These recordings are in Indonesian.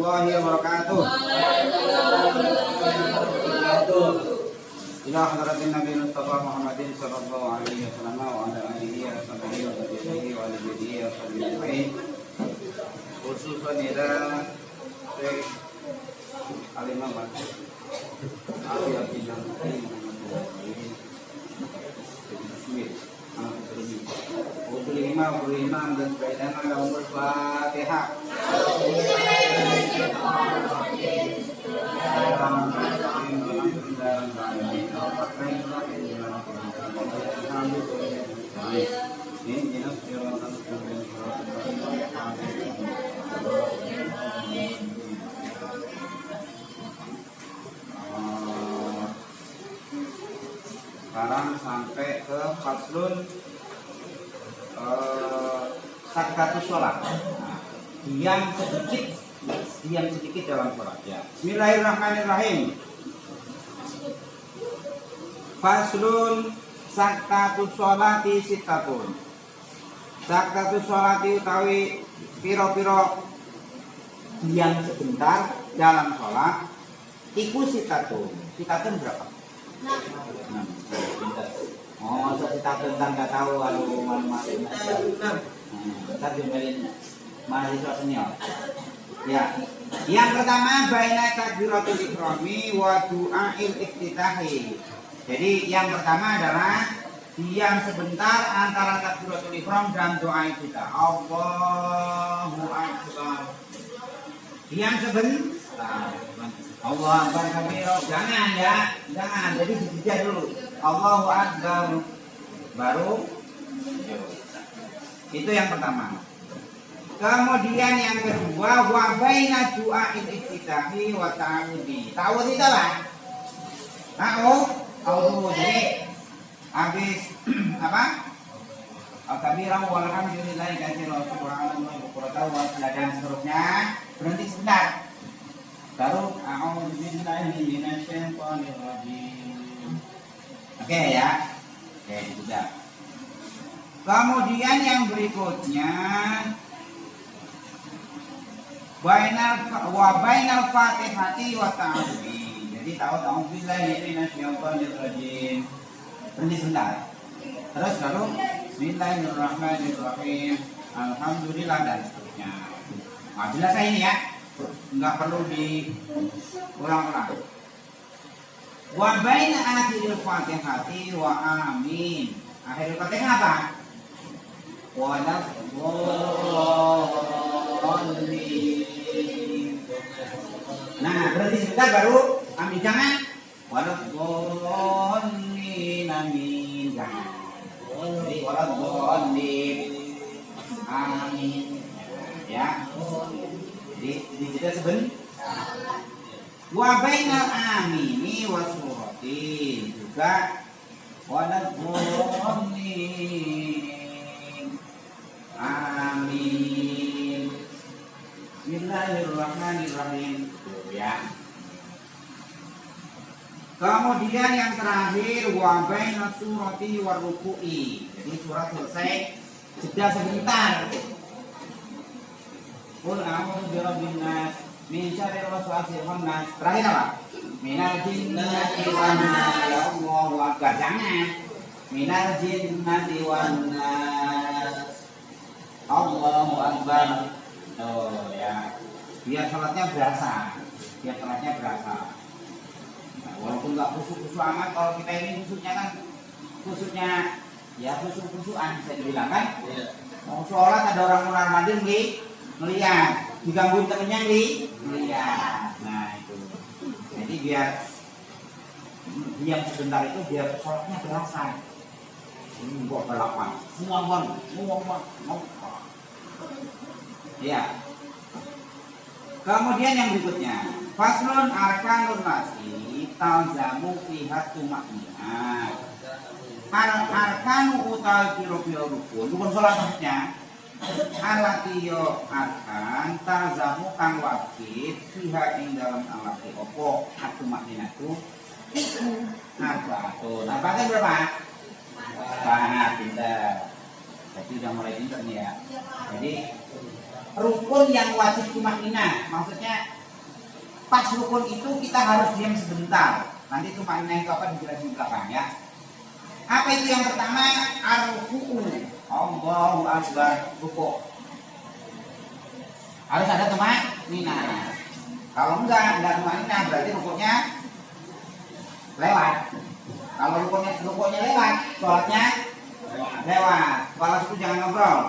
warahmatullahi wabarakatuh. Ila hadratin Nabi Mustafa Muhammadin sallallahu alaihi wasallam wa ala alihi wa sahbihi wa tabi'ihi wa ala alihi wa sahbihi. Khususan ila Syekh Alimah Bakti Abi Usul imam dan sebagainya dalam Al-Fatihah. Sekarang sampai ke faslun sakatus sholat. Diam sedikit dalam sholat ya. Bismillahirrahmanirrahim. Faslun sakatus sholati sitatun. Sakatus sholati utawi piro-piro diam sebentar dalam sholat iku sitatun. Sitatun berapa? 6. Oh, sitatun kan nggak tahu kalau masih ntar diomelin mahasiswa senior. Ya, yang pertama baina takbiratul ihrami wa du'ail iftitahi. Jadi yang pertama adalah diam sebentar antara takbiratul ihram dan doa kita. Allahu akbar. Diam sebentar. Allahu akbar kabiro. Jangan ya, jangan. Jadi dijeda dulu. Allahu akbar. Baru itu yang pertama. Kemudian yang kedua wa baina du'ail iftitahi wa ta'awudi. Ta'awud itu apa? Ta'awud. Jadi habis apa? Al-kabirah walhamdulillahi katsiran subhanallahi wa bihamdihi wa dan seterusnya berhenti sebentar. Baru a'udzu billahi minasyaitonir rajim. Oke ya. Oke, sudah. Kemudian yang berikutnya bainal fatihati wa ta'awudi. Jadi a'udzu billahi minasyaitonir rajim. Berhenti sebentar. Terus lalu bismillahirrahmanirrahim. Alhamdulillah dan seterusnya. Nah, jelas ini ya. Enggak perlu diulang-ulang. Wa baina akhiril fatihati wa amin. Akhiril fatihah apa? Nah, berarti sebentar baru amin. Jangan waladhdallin amin. Jangan. Jadi waladhdallin amin. Ya. Jadi dijeda sebentar. Wa bainal amini wa suratin juga waladhdallin amin. Bismillahirrahmanirrahim. Ya. Kemudian yang terakhir wa baina surati wa ruku'i. Jadi surat selesai jeda sebentar. Qul a'udzu birabbin nas min syarri waswasil khannas. Terakhir apa? Minal jinnati wan nas. Ya Allahu akbar. Jangan. Minal jinnati wan nas. Allahu akbar. Oh ya. Biar sholatnya berasa. Nah, walaupun nggak khusyuk amat, kalau kita ini khusyuknya kan khusyukan bisa dibilang kan. Mau sholat ada orang mundar mandir ngeliat, digangguin temennya ngeliat. Nah itu. Jadi biar diam sebentar itu biar sholatnya berasa. Ini kok balapan. Semua bang. Ya. Kemudian yang berikutnya, faslun arkanun nasi talzamu fiha tumakninah. Arkanu utawi piro-piro rukun, rukun salat maksudnya. Alatiyo arkan talzamu kang wajib fiha ing dalam alati opo tumakninatu. Nabatun berapa? Banget pintar. Jadi udah mulai pintar nih ya. Jadi rukun yang wajib tumakninah, maksudnya pas rukun itu kita harus diam sebentar. Nanti itu maknanya itu apa dijelasin di belakang ya. Apa itu yang pertama? Ar-ruku'u. Allahu Akbar, rukuk. Harus ada tumanina. Kalau enggak tumanina berarti rukuknya lewat. Kalau rukuknya lewat, sholatnya lewat. Kepala suku jangan ngobrol.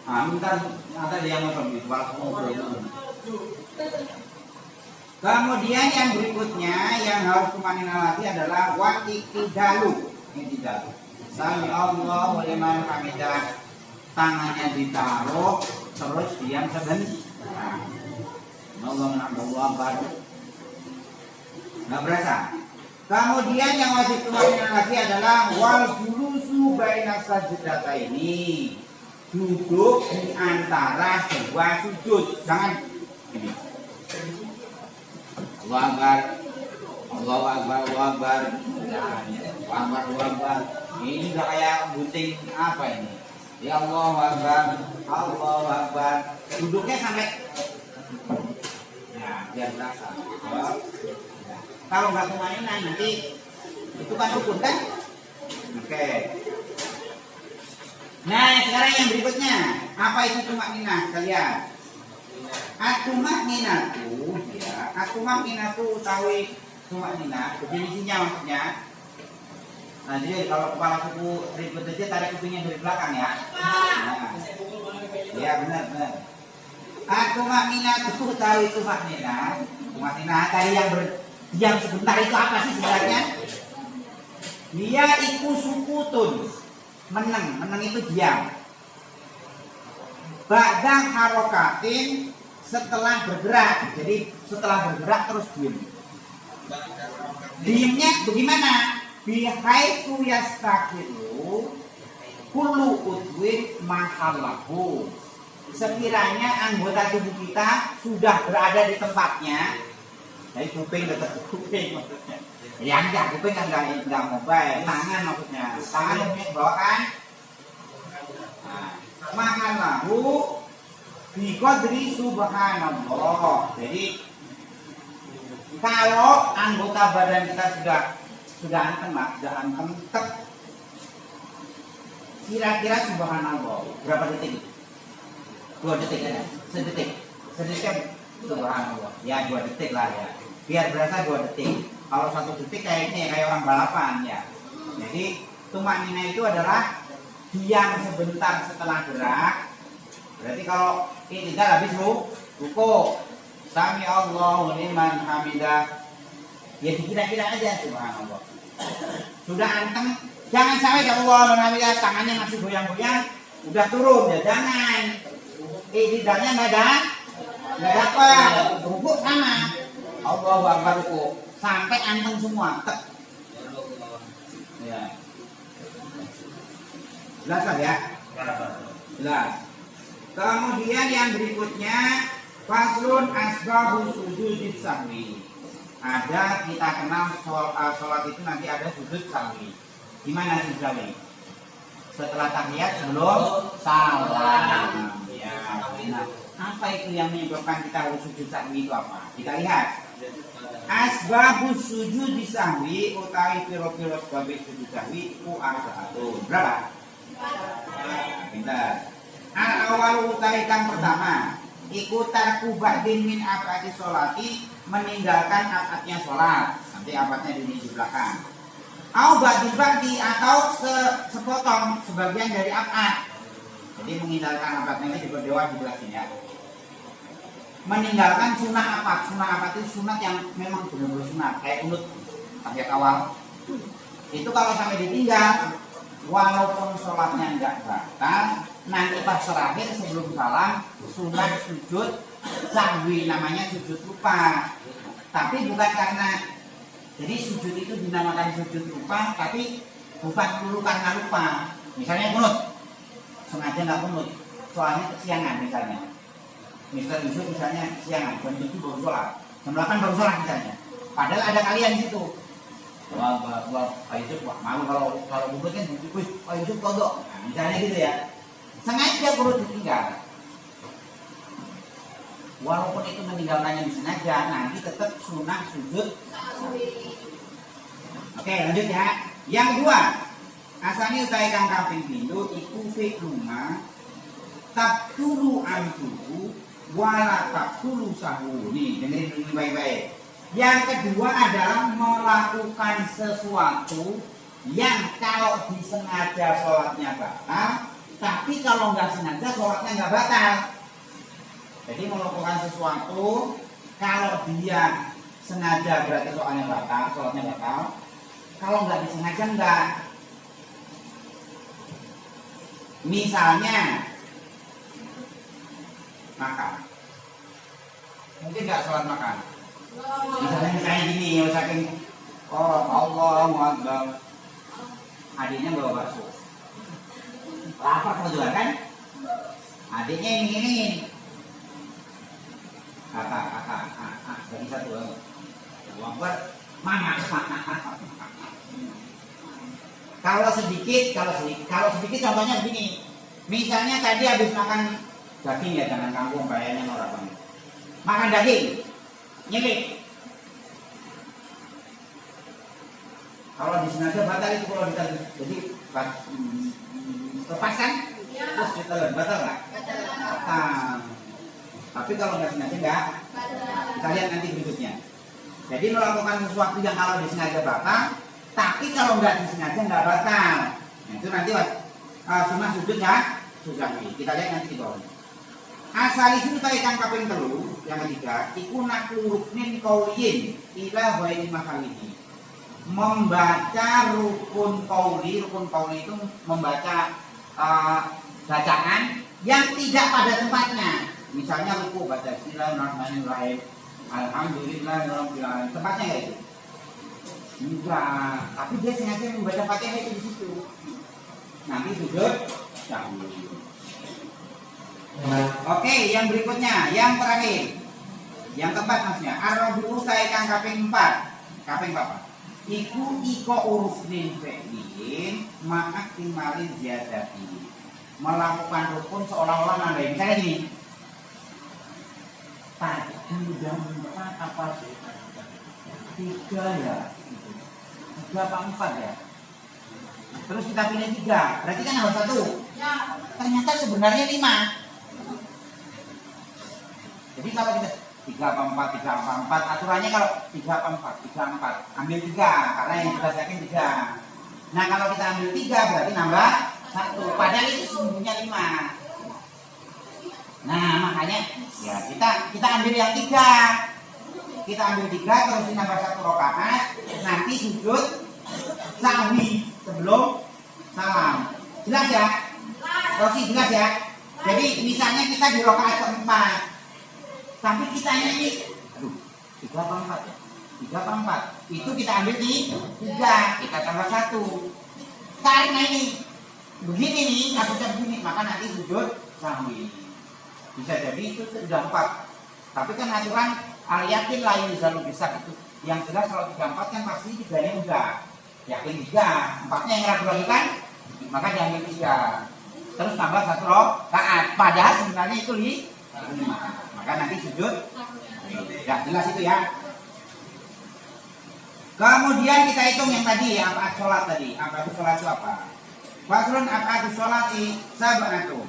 Nah, bentar ada yang ngobrol di kepala suku ngobrol. Kemudian yang berikutnya yang harus tumanina lagi adalah wa'tidalu. I'tidalu. Sami Allahu liman hamidah. Tangannya ditaruh terus diam sebentar. Allahu Akbar. Nggak berasa. Kemudian yang wajib tumanina lagi adalah wal julusu baina sajdataini. Duduk di antara dua sujud. Jangan ini. Allahu Akbar. Allahu Akbar, Allahu Akbar. Allahu Akbar. Ini udah kayak gunting apa ini? Ya Allahu Akbar, Allahu Akbar. Duduknya sampai ya biar berasa. Ya. Kalau nggak tumanina nanti itu kan rukun kan? Oke. Nah sekarang yang berikutnya apa itu tumanina kalian? At-tumanina tuh ya, at-tumanina tuh utawi tumanina definisinya maksudnya. Nah jadi kalau kepala suku ribut aja tarik kupingnya dari belakang ya. Nah, ya benar. Tumanina itu tahu itu tumanina. Tumanina tadi yang sebentar itu apa sih sebenarnya? Dia itu sukutun. Meneng itu diam. Ba'da harokatin setelah bergerak. Jadi setelah bergerak terus diam. Diamnya bagaimana? Bihaitu yastaqiru kullu udwin mahallahu. Sekiranya anggota tubuh kita sudah berada di tempatnya. Jadi kuping dekat kuping maksudnya. Ya enggak, kuping kan enggak mobile, tangan maksudnya. Tangan yang punya bawaan. Nah, mahallahu bi qadri subhanallah. Jadi kalau anggota badan kita sudah anteng tek. Kira-kira subhanallah berapa detik? 2 detik ya? Sedetik kan subhanallah. Ya 2 detik lah ya. Biar berasa 2 detik. Kalau 1 detik kayak orang balapan ya. Jadi tumanina itu adalah diam sebentar setelah gerak. Berarti kalau ini tidak habis ruku. Sami Allahu liman hamidah. Ya dikira-kira aja subhanallah. Sudah anteng, jangan sampai Allah menambil tangannya masih goyang-goyang, udah turun ya jangan. Tidaknya nggak dapat, rukuk sama. Allahu Akbar rukuk sampai anteng semua. Tek. Ya. Jelas lah ya. Jelas. Kemudian yang berikutnya faslun asbahu sujud sahwi. Ada kita kenal sholat itu nanti ada sujud sahwi. Gimana sujud sahwi? Setelah tahiyat sebelum salam. Ya. Nah, apa itu yang menyebabkan kita harus sujud sahwi itu apa? Kita lihat. Asbabus sujud sahwi utawi piro-piro sebab sujud sahwi itu arba'atun. Berapa? Pintar. Al-awwal utawi kang pertama. Ikutar kubadin min abadi sholati, meninggalkan akadnya sholat. Nanti akadnya di belakang. Au badi atau sepotong sebagian dari akad. Jadi meninggalkan akadnya ini diperdewa di belakangnya. Meninggalkan sunah akad. Sunah akad itu sunat yang memang benar-benar sunat. Kayak kunut tahiyat awal. Itu kalau sampai ditinggal, walaupun sholatnya enggak batal, nanti pas terakhir sebelum salam sunat sujud sahwi, namanya sujud lupa. Tapi bukan karena, jadi sujud itu dinamakan sujud lupa, tapi bukan dulu karena lupa. Misalnya kunut, sengaja nggak kunut, soalnya kesiangan misalnya. Mister Yusuf misalnya kesiangan, jam 7 baru sholat, jam 8 baru sholat misalnya. Padahal ada kalian di situ. Wah, Pak Yusuf, wah malu kalau kunut kan, Pak Yusuf kodok, nah, misalnya gitu ya. Sengaja kunut ditinggal. walaupun itu meninggalkannya disengaja, nanti tetap sunah sujud. Oke, lanjut ya. Yang kedua, asani utai kang kaping pindho iku fi'luma tabtulu antuhu wala tabtulu sahu. Nih, dengerin dulu baik-baik. Yang kedua adalah melakukan sesuatu yang kalau disengaja sholatnya batal, tapi kalau nggak sengaja sholatnya nggak batal. Jadi melakukan sesuatu kalau dia sengaja berarti sholatnya batal. Kalau nggak disengaja enggak. Misalnya makan, mungkin nggak sholat makan. Misalnya gini, saking Allahu Akbar, adiknya bawa bakso, lapar kebetulan kan? Adiknya ini, kakak, jadi satu, Akbar, mama. Kalau sedikit contohnya begini. Misalnya tadi habis makan daging ya, jangan kampung kayaknya norak banget. Makan daging, nyelip. Kalau disengaja batal itu kalau ditelan. Jadi lepas kan? Terus ditelan, batal nggak? Batal. Tapi kalau nggak sengaja nggak. Kita lihat nanti berikutnya. Jadi melakukan sesuatu yang kalau disengaja batal, tapi kalau nggak disengaja nggak batal. Nah, itu nanti sunah sujud ya, sujud. Kita lihat nanti di bawah. Asal isu taikan kaping telu, yang ketiga, iku nakluruknin kauliyin ila baini mahalini. Membaca rukun kauli itu membaca bacaan yang tidak pada tempatnya. Misalnya ruku baca Bismillahirrahmanirrahim, Alhamdulillahirabbil alamin. Tempatnya nggak itu? Enggak, tapi dia sengaja membaca Fatihah itu di situ. Nanti sujud sahwi. Oke, yang berikutnya, yang terakhir, yang keempat maksudnya. Ar-rabi'u saikang kaping 4. Kaping berapa? Iku iko urusnin fi'lin ma'aktimalin ziyadati. Melakukan rukun seolah-olah nambahin. Misalnya gini, tadi udah 4 apa sih? 3 ya, 3 apa 4 ya? Terus kita pilih 3, berarti kan harus 1 ya. Ternyata sebenarnya 5. Jadi kalau kita 3 apa 4, aturannya kalau 3 apa 4, ambil 3, karena yang kita yakin 3. Nah kalau kita ambil 3 berarti nambah 1, padahal itu sesungguhnya 5. Nah makanya ya kita ambil yang 3. Kita ambil 3 terus nambah 1 rakaat, nanti sujud sahwi sebelum salam. Jelas ya? Rosi jelas ya? Jadi misalnya kita di rakaat keempat, tapi kita ini 3 apa 4 ya? 3 apa 4? Itu kita ambil di 3, kita tambah 1. Karena ini begini nih, maksudnya begini, maka nanti sujud sahwi. Bisa jadi itu sudah 4. Tapi kan aturan al-yakin lain selalu bisa itu. Yang jelas kalau 3 4 kan pasti 3-nya enggak. Yakin 3, 4-nya yang ragu-ragu kan? Maka diambil 3. Terus tambah 1 rakaat. Padahal sebenarnya itu 5. Maka nanti sujud. Ya, jelas itu ya. Kemudian kita hitung yang tadi, apa sholat tadi. Apa itu sholat itu apa? Faslun apa itu sholat sab'atun.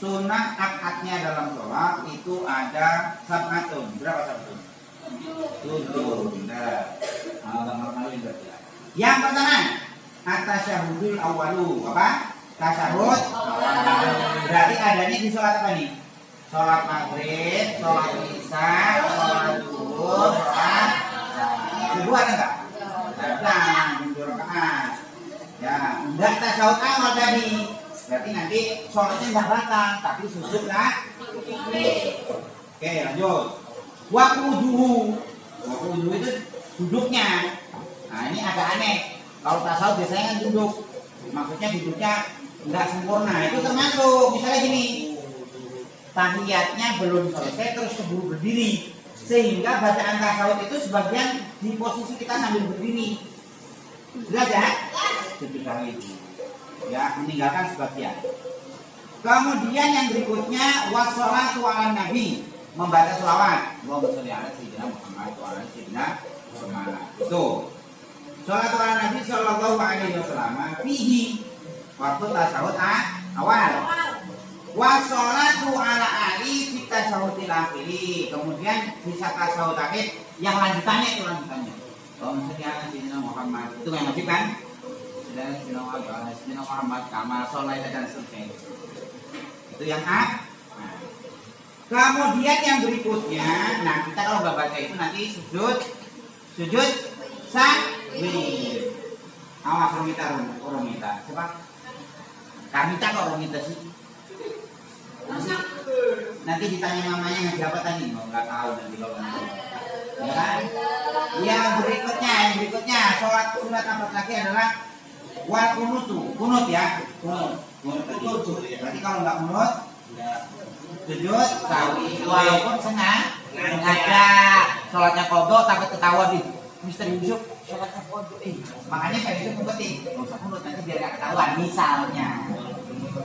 Sunnah akadnya dalam sholat itu ada sab'atun. Berapa sab'atun? 7. Nah, yang pertama, at-tasyahudul awwalu. Apa? Tasyahud. Berarti adanya di sholat apa nih? Sholat maghrib, sholat isya, sholat zuhur, sholat kedua ada nggak? Ada, 7 rakaat. Ya, enggak tasyahud awal tadi. Berarti nanti sholatnya nggak batal, tapi sujud lah. Oke, lanjut. Wakuduhu itu duduknya. Nah ini agak aneh. Kalau tasawuf biasanya kan duduk. Maksudnya duduknya nggak sempurna. Itu termasuk. Misalnya gini, tahiyatnya belum selesai terus keburu berdiri, sehingga bacaan tasawuf itu sebagian di posisi kita sambil berdiri. Jelas ya? Ketika itu ya meninggalkan sebagian. Kemudian yang berikutnya wassalatu ala nabi. membaca selawat. Allahumma sholli ala sayyidina Muhammad wa ala sayyidina Muhammad. Itu. Salat ala Nabi sallallahu alaihi wasallam fihi waktu tasawuf awal. Wa sholatu ala ali fi tasawufil akhiri. Kemudian bisa tasawuf akhir yang lanjutannya itu lanjutannya. Allahumma sholli ala sayyidina Muhammad. Itu yang wajib kan? Sayyidina Muhammad kama sholat dan seterusnya. Itu yang A. Nah. Kemudian yang berikutnya, nah kita kalau nggak baca itu nanti sujud sahwi. Awas orang minta. Siapa? Kami tak orang minta sih. Nanti ditanya mamanya yang siapa tadi, nggak tahu nanti kalau ya kan? Yang berikutnya sholat sunat apa lagi adalah wal kunut ya, kunut. Berarti kalau nggak kunut, sujud sawi. Walaupun sengaja sholatnya kodok takut ketahuan di Mister Yusuf sholatnya kodok. Makanya kayak itu penting, nggak usah kunut nanti biar nggak ketahuan misalnya.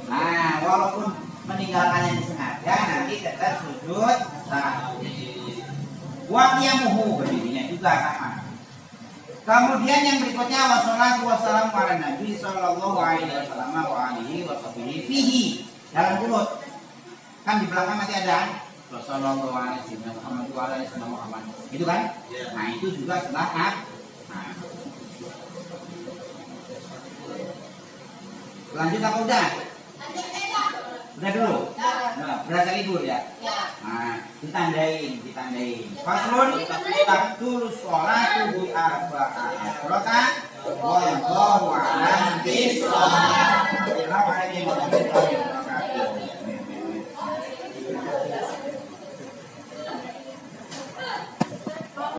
Nah, walaupun meninggalkannya disengaja nanti tetap sujud sawi. Waqiyamuhu berdirinya juga sama. Kemudian yang berikutnya wassalatu wassalamu ala Nabi sallallahu alaihi wasallam wa alihi washabihi fihi dalam kunut. Kan di belakang masih ada sallallahu alaihi wasallam wa alihi Muhammad. Itu kan? Nah, itu juga setelah nah. Lanjut apa udah? Udah dulu? Nah, berasa libur ya? Nah, ditandain. Faslun tabtul sholatu bi arba'ah. Rokan wallahu a'lam bishawab.